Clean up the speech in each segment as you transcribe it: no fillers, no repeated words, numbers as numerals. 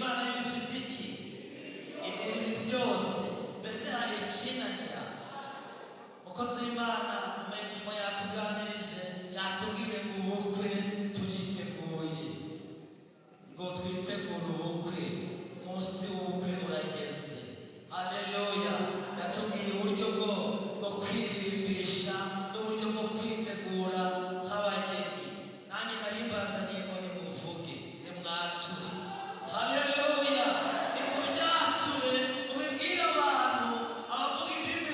Imana ifite iki? Ibintu byose. Mbese hari ikinanira? Umukozi w'Imana Medimo yatuganirije, yatubwiye ngo ubukwe tuyiteguye, ngo twitegure ubukwe, umunsi w'ubukwe urageze. Haleluya. Yatubwiye uburyo bwo kwirimbisha n'uburyo bwo kwitegura nk'abageni. Nanjye nari mbazaniye ngo nimuvuge, nimwature. Haleluya. Nimubyature, mubibwire abantu, abavuga indirimbo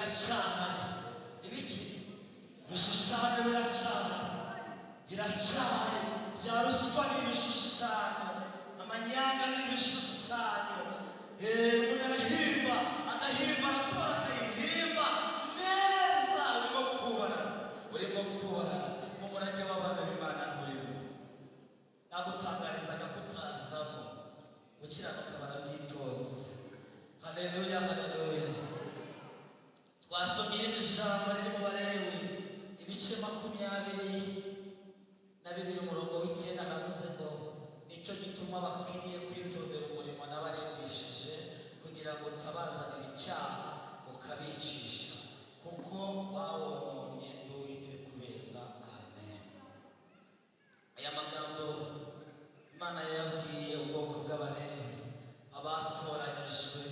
biracyahari. Ibiki ibishushanyo biracyahari, bya ruswa n'ibishushanyo, amanyanga n'ibishushanyo. Umuntu arahimba raporo akayihimba neza. urimo kubarana mu murage w'abana b'Imana nturimo. Nagutangarizaga kutazamo gukiranuka barabyitoza. Haleluya, haleluya. Twasomye irindi jambo riri mu Balewi ibice 22 umurongo w'9 haravuze ngo nicyo gituma bakwiriye kwitondera umurimo n'abarindishije kugira ngo utabazanira icyaha ukabicisha kuko bawononye nduwite kubeza. Amen. Aya magambo Imana yabwiye ubwoko bw'Abalewi abatoranyijwe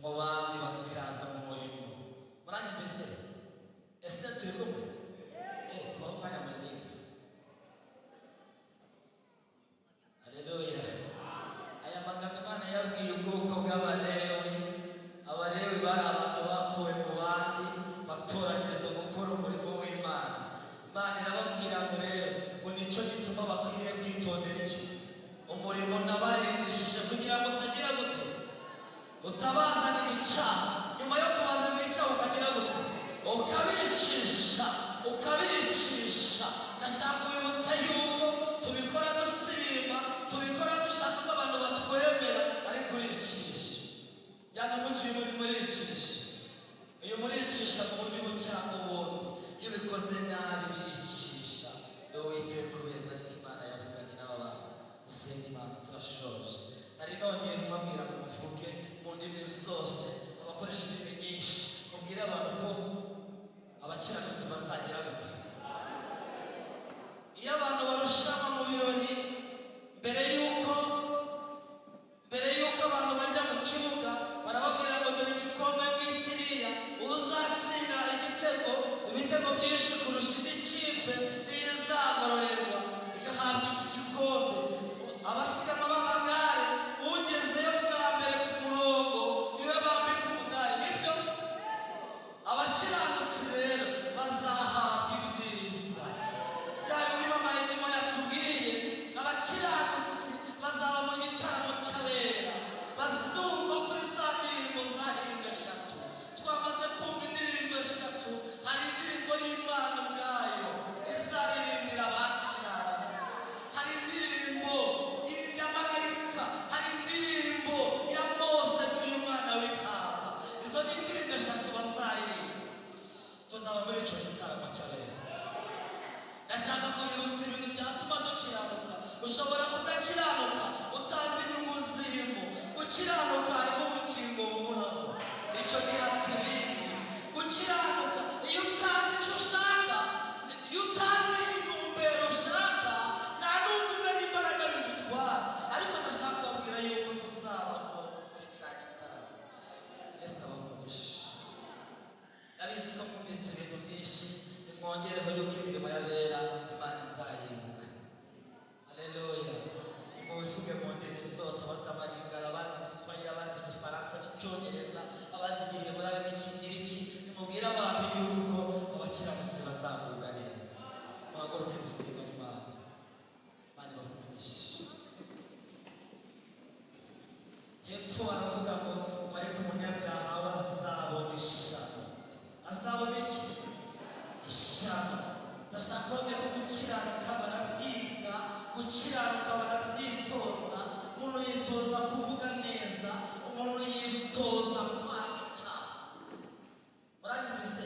mu bandi bakaza mu murimo. Muranyumvise? Ese turi kumwe? Tubaho umwanya muririmba. Haleluya. Aya magambo Imana yabwiye ubwoko bw'Abalewi. Abalewi bari abantu bakuwe mu bandi batoranyirizwa gukora umurimo w'Imana. Imana irababwira ngo rero ngo nicyo gituma bakwiriye kwitondera iki? Umurimo n'abarindishije kugira ngo utagira gute? Utabazanira icyaha. Nyuma yo kubazanira icyaha ukagira gute? Ukabicisha. Ndashaka kubibutsa yuko tubikora dusimba, tubikora dushaka ko abantu batwemera, ariko uricisha. Yana umuco uyu muricisha. Iyo muricisha mu buryo ubu cyangwa ubundi, iyo ubikoze nabi biricisha. Wite kubeza ariko Imana yavuganye n'abantu. Gusenga Imana turashoje. Ari nongeye kubabwira ngo muvuge mu ndimi zose, abakoresha indimi nyinshi, mubwire abantu ko abakiranutsi bazagira gute? Iyo abantu barushanwa mu birori, mbere yuko abantu bajya mu kibuga barababwira ngo dore igikombe ngikiriya, uzatsinda ibitego byinshi kurusha indi kipe niyo izagororerwa igahabwa iki gikombe. Abasiganwa b'amagare ugezeyo bwa mbere ku murongo niwe bambika umudari. Nibyo abakiranutsi rero bazahabwa ibyiza. Bya bindi Mama Edimo yatubwiye, abakiranutsi bazaba mu gitaramo cy'abera, bazumva kuri za ndirimbo zahimbwe 3. Twamaze kumva indirimbo 3. Hari indirimbo y'Imana ubwayo izaririmbira abakiranutsi, hari indirimbo ya marayika, hari indirimbo ya Mose n'uyu mwana w'intama. Izo ni indirimbo 3 bazaririmba. Tuzaba muri icyo gitaramo cy'abera. Ndashaka kubibutsa ibintu byatuma dukiranuka. Ushobora kudakiranuka utazi inyungu zirimo. Gukiranuka harimo ubugingo buhoraho, icyo gihatse ibindi. Gukiranuka iyo utazi icyo ushaka, iyo utazi intumbero ushaka, nta n'ubwo umenya imbaraga bigutwara. Ariko ndashaka kubabwira yuko tuzabaho muri cya gitaramo. Yesu abamugisha. Ndabizi ko mwumvise ibintu byinshi, nimwongereho yuko imirimo y'abera Imana izayibuka. Haleluya. Nimubivuge mu ndimi zose, abazi amaringara, abazi igiswahili, abazi igifaransa n'icyongereza, abazi igiheburayo n'ikigiriki. Nimubwire abantu yuko abakiranutsi bazagubwa neza. Muhaguruke dusengane Imana. Imana ibavugishe. Hepfo baravuga ngo ariko umunyabyaha we azabona ishyano. Azabona iki? Ishyano. Ndashaka kubabwira ko gukiranuka barabyiga, gukiranuka barabyitoza. Umuntu yitoza kuvuga neza, umuntu yitoza kwanga icyaha. Muranyumvise?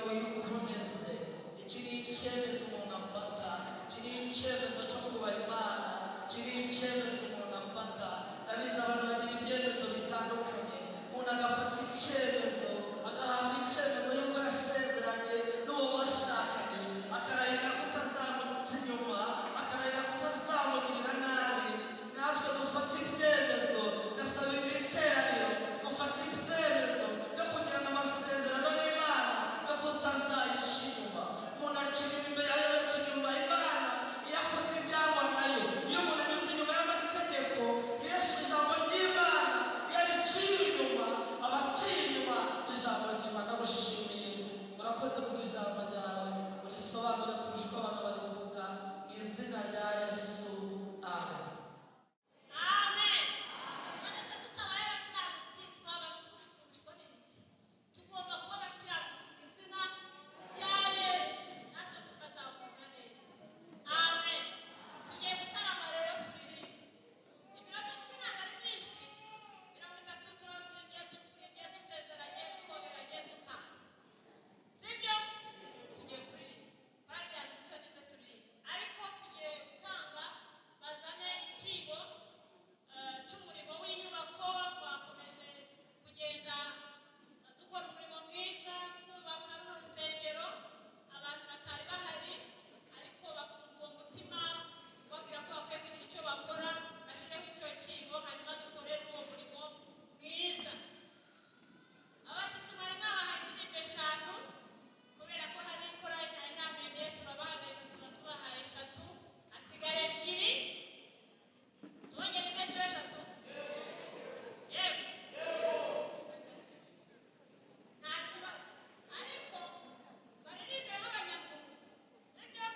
ngo yikomeze. Iki ni icyemezo umuntu afata, iki ni icyemezo cyo kubaha Imana, iki ni icyemezo umuntu afata. Ndabizi abantu bagira ibyemezo bitandukanye, umuntu agafata icyemezo, agahabwa icyemezo y'uko yasezeranye n'uwo bashakanye, akarahira kutazamuca inyuma, akarahira kutazamugirira nabi. Natwe dufata ibyemezo, ndasaba iri teraniro gufata ibyemezo byo kugirana amasezerano n'Imana yo kutazayica inyuma. Umuntu acinya imbere yayo, acinya inyuma Imana iyo akoze ibyangwa nayo. Iyo umuntu anyuze inyuma y'amategeko, Yesu ijambo ry'Imana yariciye inyuma, abaciye inyuma ijambo ry'Imana. Ndagushimiye, urakoze kuko ijambo ryawe urisobanure kurusha uko abantu barivuga, mu izina rya Yesu, amen. Amen. None se tutabaye abakiranutsi twaba tukurushywa n'iki? Tugomba kuba abakiranutsi mu izina rya Yesu, natwe tukazagubwa neza. Amen. Tugiye gutarama rero turirimba. Iminota mike ntabwo ari myinshi, 30 turirimbye dusezeranye, duhoberanye, dutashye. Sibyo? Tugiye kuririmba. Korali ryanjye icyo nize turirimba. Ariko tugiye gutanga bazane ikibo cy'umurimo w'inyubako. Twakomeje kugenda dukora umurimo mwiza, twubaka runo rusengero. Abantu batari bahari, ariko bakumva uwo mutima babwira ko bakwiye kugira icyo bakora, bashyiraho icyo kibo, hanyuma dukorere uwo murimo mwiza. Abashyitsi mwari mwabahaye indirimbo 5, kubera ko hari korali ntari namenye, turabahagarika tuba tubahaye 3, hasigara 2. Tubongere imwe zibe 3. Yego. Nta kibazo. Ariko baririmbe nk'abanyamwuga. Sibyo?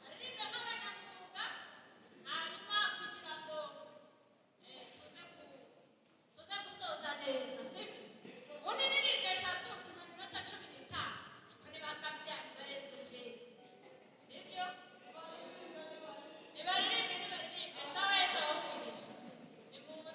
Baririmbe nk'abanyamwuga, hanyuma kugira ngo tuze gusoza neza. Sibyo? Ubundi ndirimbo 3 zimara iminota 15, ariko ntibakabyara barenze feri. Sibyo? Nibaririmbe. Sawa Yesu abavugisha. Nimuze.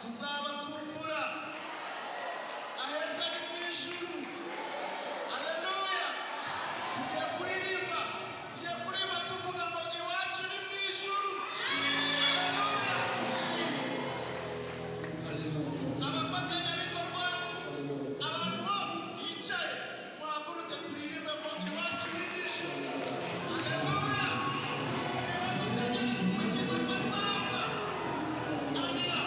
tuzabakumbura aheza ni mu ijuru. Haleluya. Tugiye kuririmba tuvuga ngo iwacu ni mu ijuru. Haleluya. Abafatanyabikorwa, abantu bose bicaye muhaguruke turirimbe ngo iwacu ni mu ijuru. Haleluya. Dutegereze umukiza ko azava. Amina.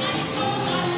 Ariko hari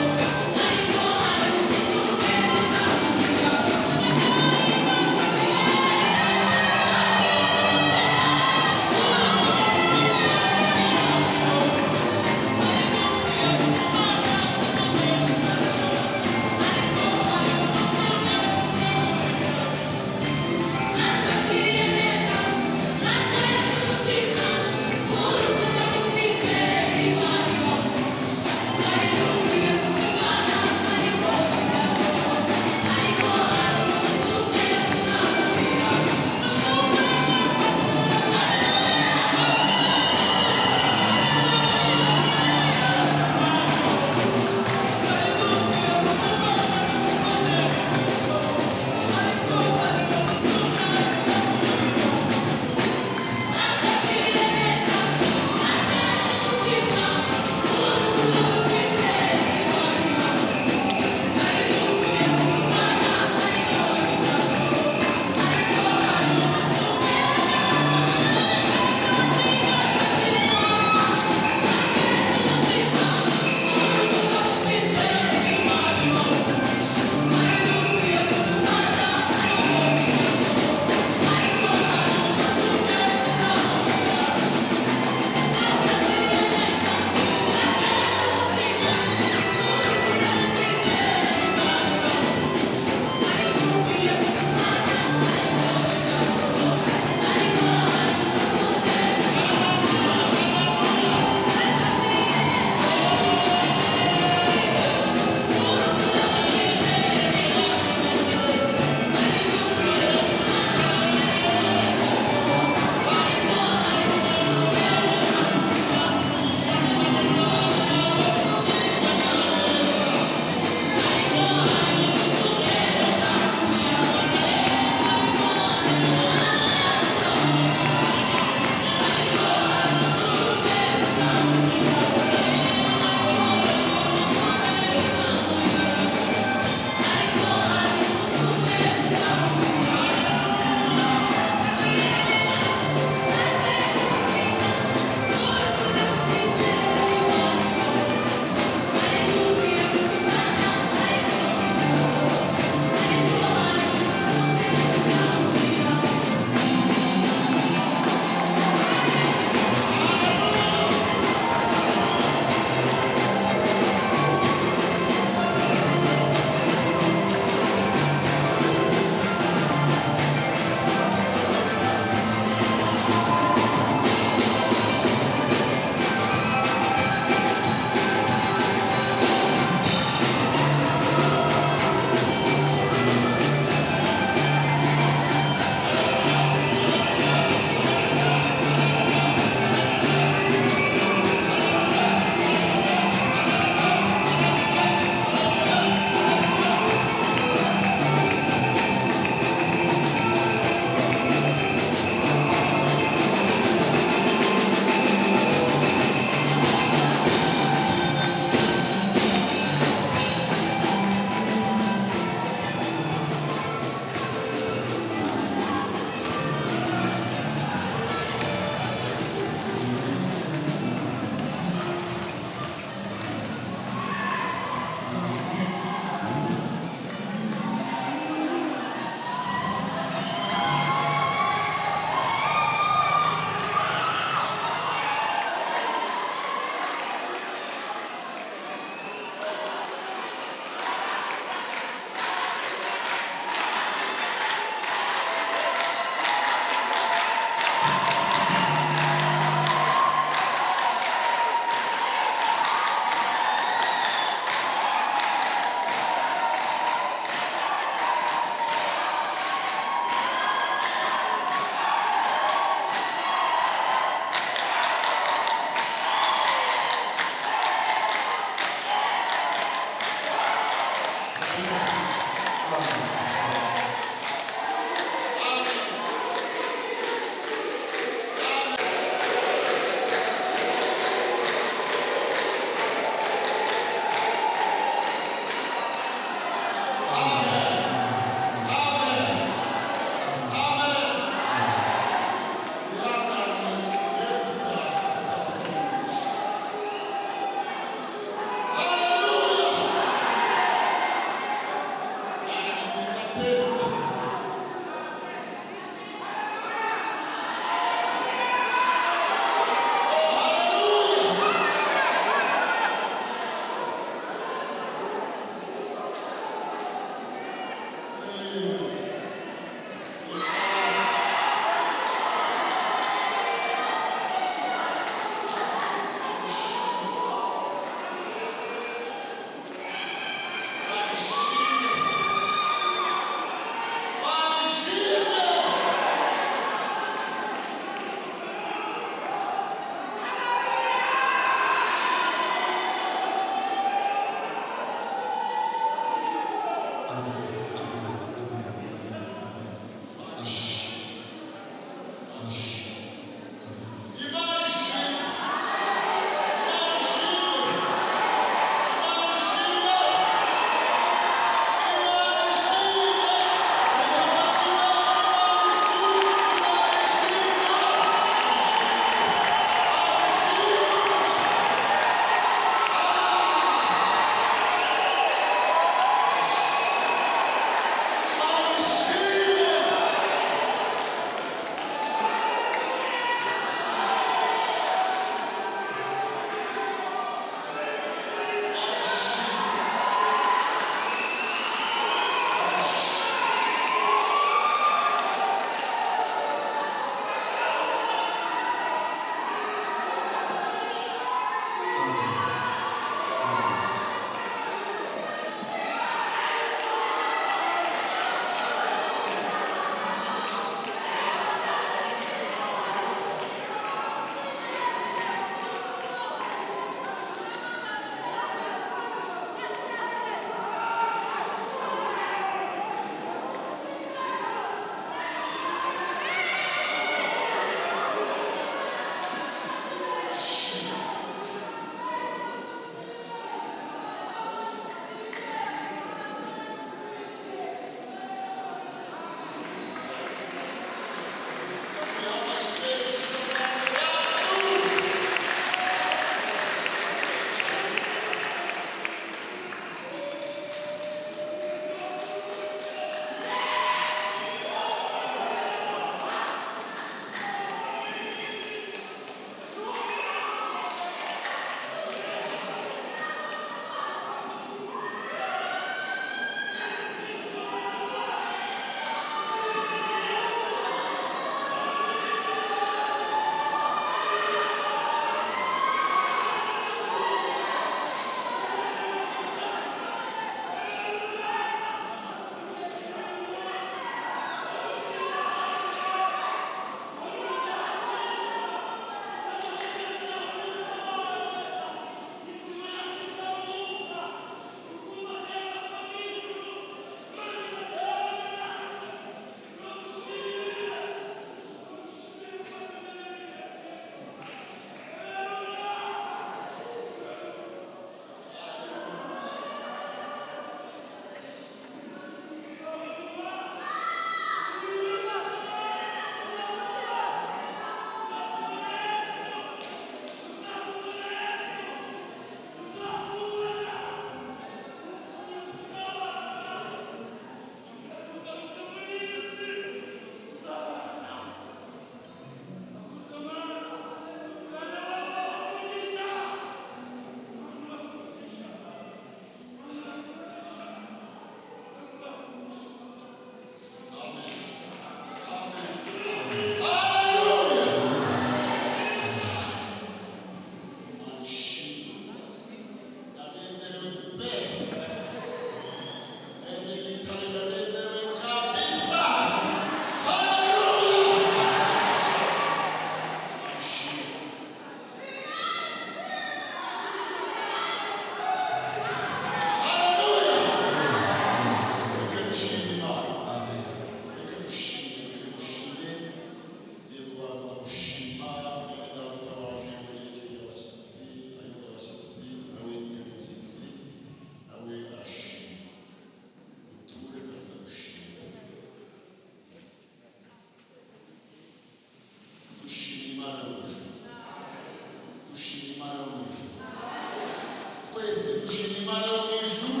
Imana yo mu ijuru,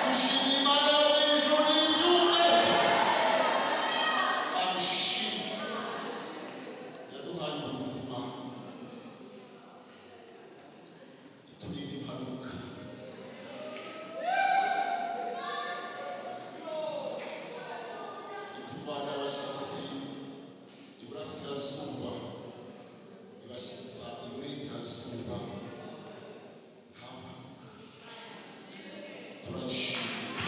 dushimiye Imana yo mu ijuru n'ibyumve. Amushimye yaduhaye ubuzima, iturinda impanuka, ituvana abashyitsi iburasirazuba ibashyitsa iburengerazuba nta mpanuka. Turashimira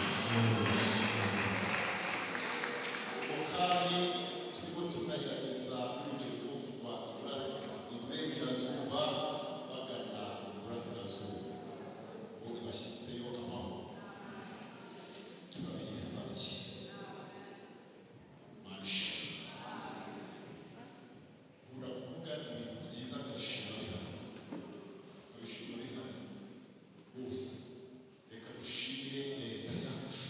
kandi turimo tunagerageza urugendo rwo kuva iburengerazuba bagana iburasirazuba ngo ibashyitseyo amahoro. Turabisabye uravuga ibintu byiza agashima bihari, abishima bihari bose. Reka dushimire leta yacu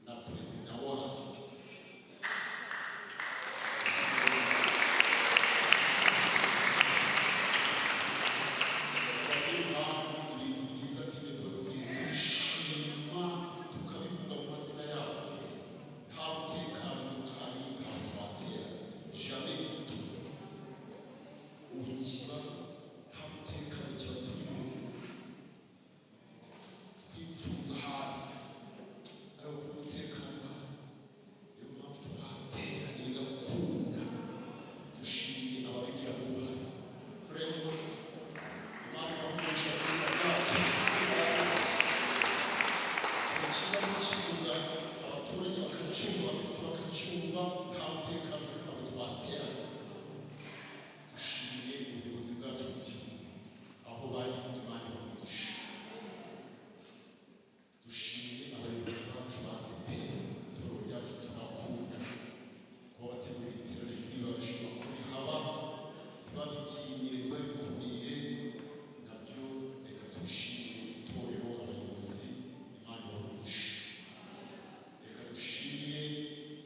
na perezida wayo, niyo mpamvu ibintu byiza nk'ibyo tuba dukwiye kubishima tukabivuga mu mazina yabo. Nta mutekano uhari, ntaho twatera jamais du tout. Ubu kiba nta mutekano kiba turimo, twifuza ahantu aho umutekano uhari. Niyo mpamvu twatera bigakunda. Dushimiye ababigiramo uruhare. Frema Imana ibahugisha izina ryacu. Ikiba mu kibuga abaturage bakacyumva, bakacyumva, nta mutekano ntabwo twatera. Dushimiye ubuyobozi bwacu bw'igihugu aho bari, Imana ibahugisha. Dushimiye abayobozi bacu ba ADEPR, itorero ryacu turakunda, kuba bategura iterambere ntibabishima ko bihaba, ntibabigiyimire, ntibabikumire, nabyo reka tubishimire itorero, abayobozi. Imana ibahugisha. Reka dushimire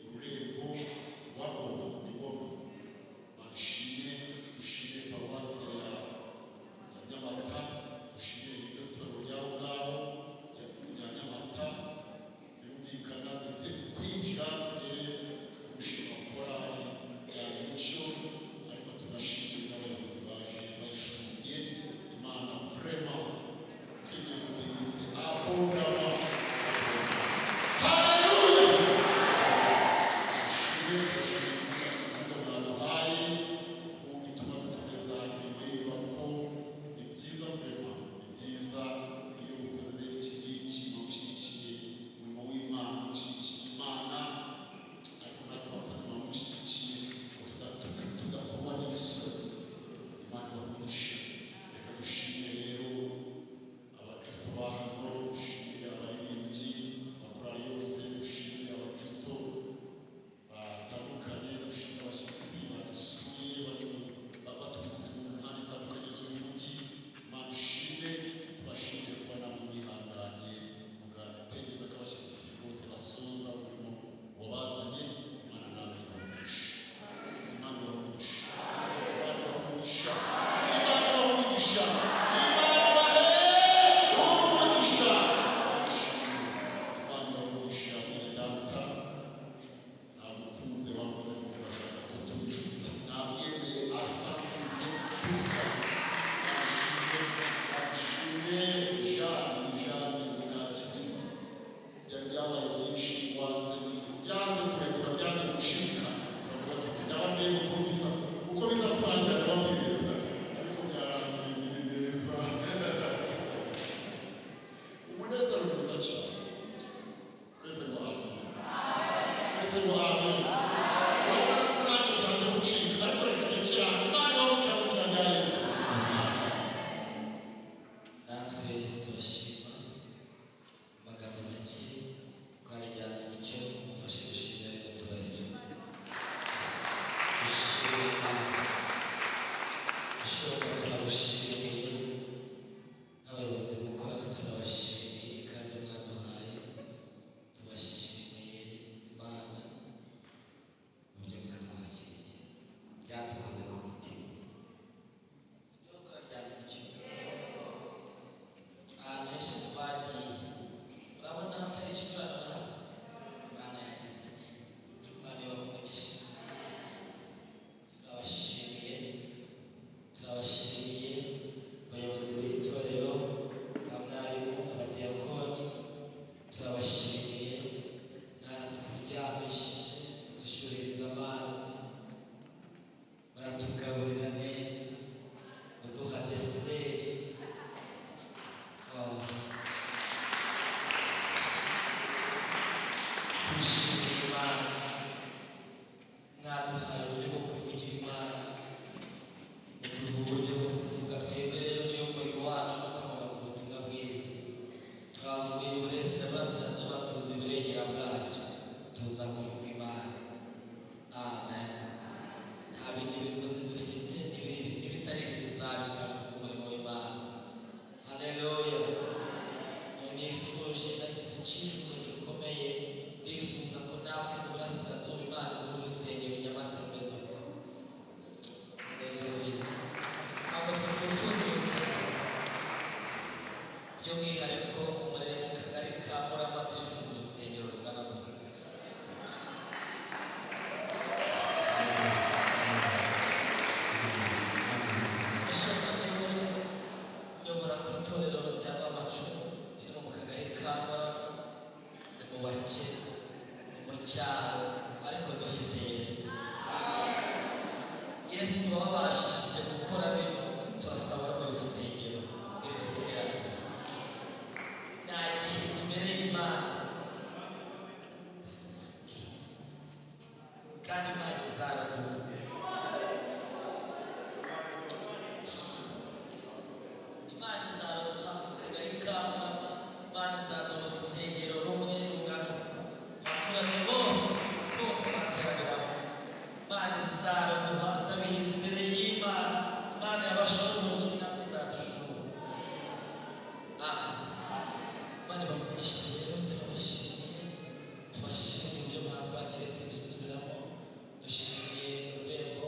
ururembo rwa Goma, ni Goma. Manishimwe, dushimire paruwasi ya Nyamata, dushimire iryo torero ry'aho ngaho rya Nyamata. Birumvikana duhite kwinjira tugere ku gushima korali bya Mucyo, ariko tunashimire n'abayobozi baje bayishuye. Imana vraiment tujye kudenise abondama. Haleluya! byadukoze ku mutima. Si byo ko ryari mu cyumba. turabashimiye abayobozi b'itorero, abarimu, abadiyakoni, turabashimiye mwaraturyamishije dushyuhiriza amazi, muratugaburira neza, muduha deseri. Turishimiye Imana, mwaduhaye uburyo bwo kuvugira Imana, muduha uburyo bwo kuvuga. Twebwe rero niyo murimo wacu wo kwamamaza ubutumwa bwiza. Twavuye iburasirazuba tuza iburengera bwacu, tuza kuvuga Imana. Amen. Nta bindi biguzi dufite, n'ibitari bituzabika umurimo w'Imana. Haleluya. Nifuje, nagize icyifuzo gikomeye, ndifuza ko natwe mu burasirazuba Imana iduha urusengero i Nyamata rumeze uko. Haleluya. Ntabwo twe twifuza urusengero by'umwihariko umurenge mu kagari ka Murama, turifuza urusengero rugana gutya. Nyobora ku itorero rya Rwamacumu riri mu kagari ka Murama, ni mu bake, ni mu cyaro, ariko dufite Yesu. Yesu wabashishije gukora bino, turasaba no mu rusengero iri teraniro. Nagishyize imbere y'Imana kandi Imana izaraduha. Imana izaruha mu kagari ka Murama, Imana izaduha urusengero rumwe rungana uko, abaturage bose bateraniramo. Imana izaruha, ndabihiza imbere y'Imana, Imana yabashoboje, natwe izadushoboza. Amen. Imana ibamugishe rero, turabashimiye, tubashimiye ibyo mwatwakiriye simbisubiramo. Dushimiye ururembo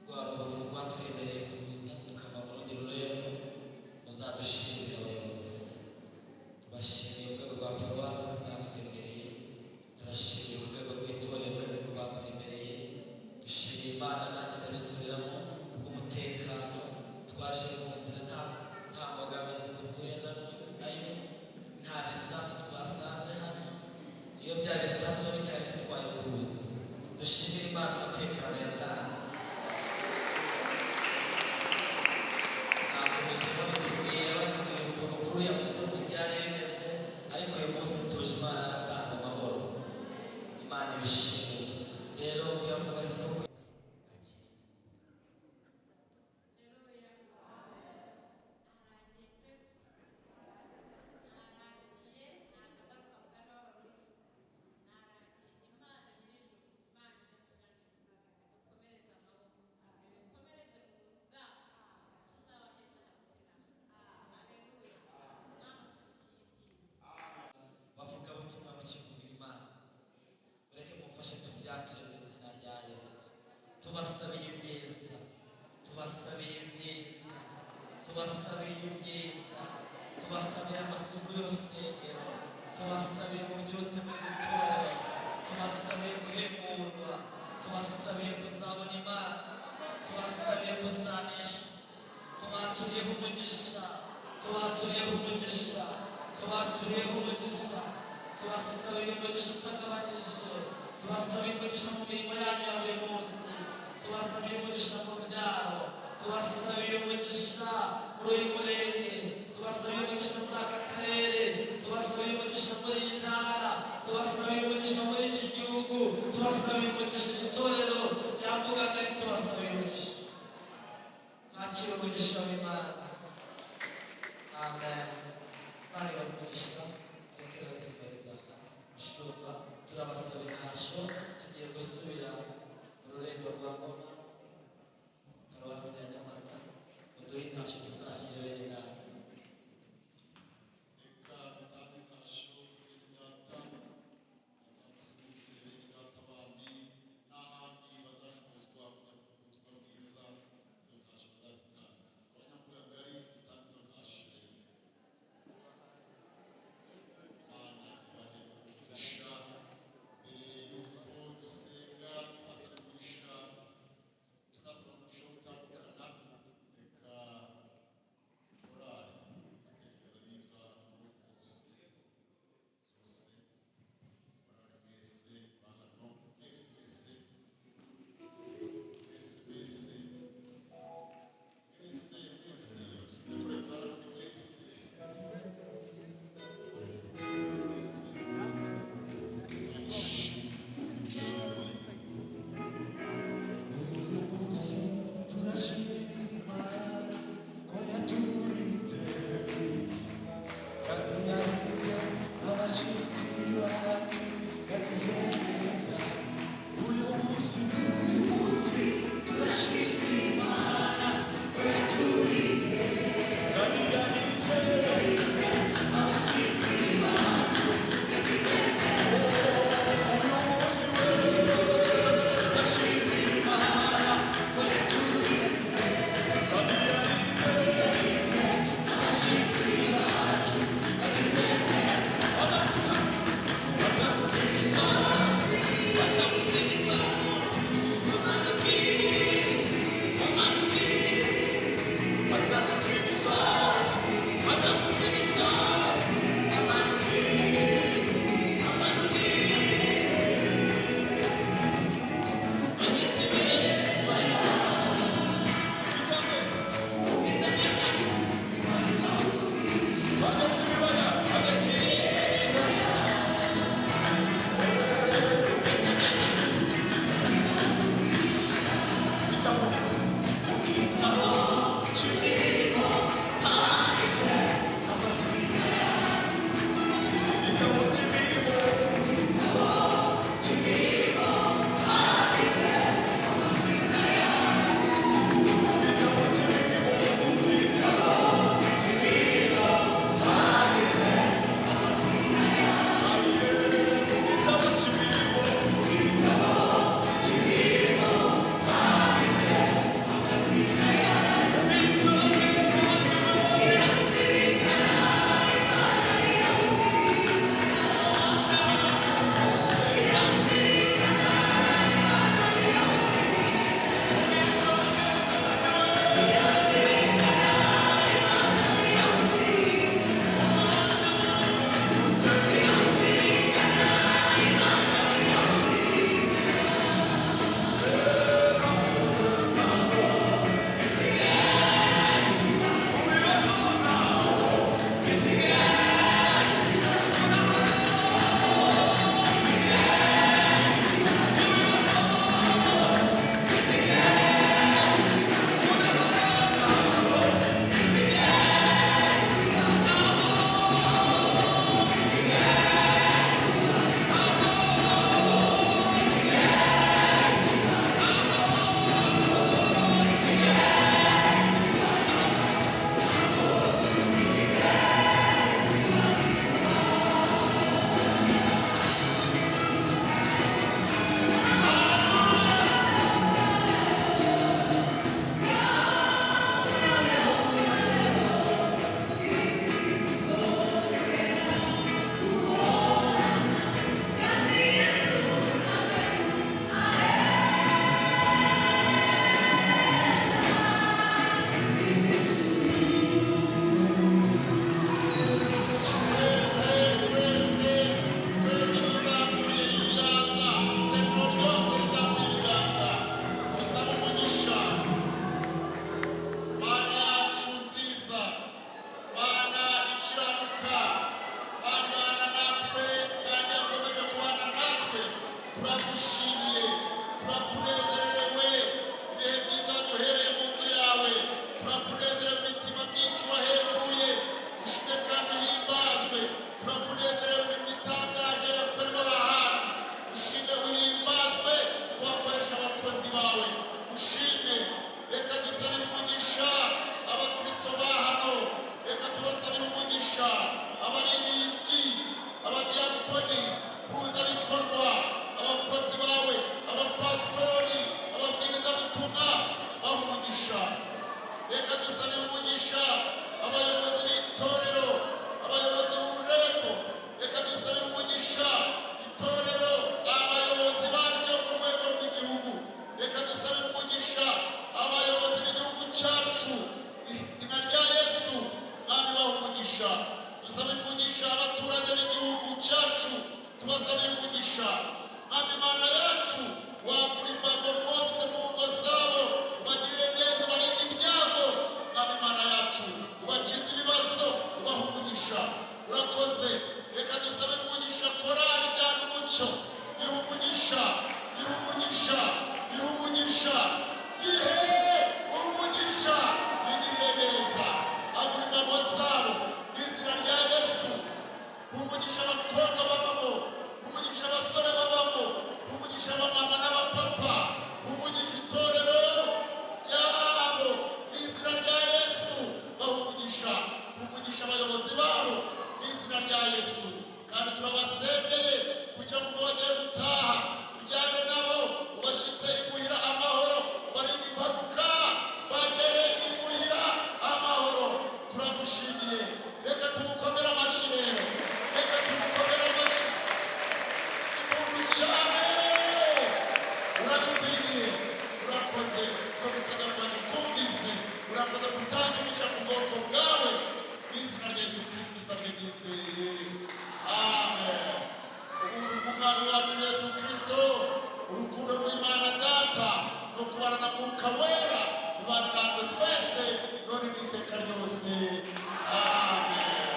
rwa Rubavu rwatwemereye kuza tukava mu rundi rurembo, muzadushimire abayobozi. Tubashimiye urwego rwa paruwasi rwatwemereye, turashimiye urwego rw'itorero rwatwemereye. Dushimiye Imana, nanjye ndabisubiramo, kubw'umutekano twaje mu nzira nta mbogamizi duhuye nayo, nta bisasu twasanze hano. Iyo bya bisasu byari bitwaye kubuza. Dushimire Imana umutekano yatanze. Nakomeje batubwira ukuntu kuri uriya musozi byari bimeze, ariko uyu munsi tuje Imana yaratanze amahoro. Imana ibishimire. Rero kuyavuga si ko bavuga ubutumwa bukivuga Imana. Mureke mumfashe tubyature mu izina rya Yesu. Tubasabiye ibyiza, tubasabiye ibyiza, tubasabiye ibyiza, tubasabiye amasuku y'urusengero, tubasabiye ububyutse muri iri torero, tubasabiye guhemurwa, tubasabiye kuzabona Imana, tubasabiye kuzanesha isi, tubaturiyeho umugisha, tubaturiyeho umugisha, tubaturiyeho umugisha, tubasabiye umugisha utagabanyije, tubasabiye umugisha mu mirimo yanyu ya buri munsi, tubasabiye umugisha mu byaro, tubasabiye umugisha muri uyu murenge, tubasabiye umugisha muri aka karere, tubasabiye umugisha muri iyi ntara, tubasabiye umugisha muri iki gihugu, tubasabiye umugisha itorero rya Mbugangari, tubasabiye umugisha. Mwakire umugisha w'Imana. Amen. Imana ibamugisha. Reka dusoreza Mushumba, turabasaba intashyo, tugiye gusubira mu rurembo rwa Ngoma. umugisha. Reka dusabire umugisha abayobozi b'itorero, abayobozi b'ururembo. Reka dusabire umugisha itorero, abayobozi baryo mu rwego rw'igihugu. Reka dusabire umugisha abayobozi b'igihugu cyacu mu izina rya Yesu. Mwami baha umugisha. Dusabe umugisha abaturage b'igihugu cyacu, tubasabe umugisha. Mwami Mana yacu, wagura imbago rwose mu ngo zabo, ubagirire neza, barinde ibyago. Mwami Mana yacu, ubakize ibibazo, ubaha umugisha. Urakoze. Reka dusabe umugisha korali Jyana Umucyo, iha umugisha, iha umugisha, iha umugisha, ihe umugisha, igirire neza, agura imbago zabo mu izina rya Yesu. Umugisha abakobwa babamo, umugisha abasore babamo, umugisha abamama n'abapapa, umugisha itorero ryabo mu izina rya Yesu. Baha umugisha, umugisha abayobozi babo mu izina rya Yesu. Kandi turabasengeye kugira ngo bagiye gutaha ujyane nabo, ubashyitse imuhira amahoro, barinde impanuka, bagere imuhira amahoro. Turagushimiye. Reka tumukomere amashyi rero, reka tumukomere amashyi. Umuntu cyane urabikwiriye. Urakoze ko gusenga kwanjye kumvise. Urakoze gutanga imigisha ku bwoko bwawe mu izina rya Yesu Kristo bisabye byizeye. Amen. Ubuntu bw'Umwami wacu Yesu Kristo, urukundo rw'Imana Data no kubana na Mwuka Wera bibane natwe twese none n'iteka ryose. Amen.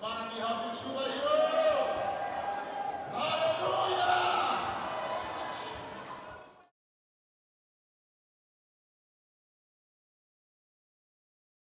Mana nihabwe icyubahiro.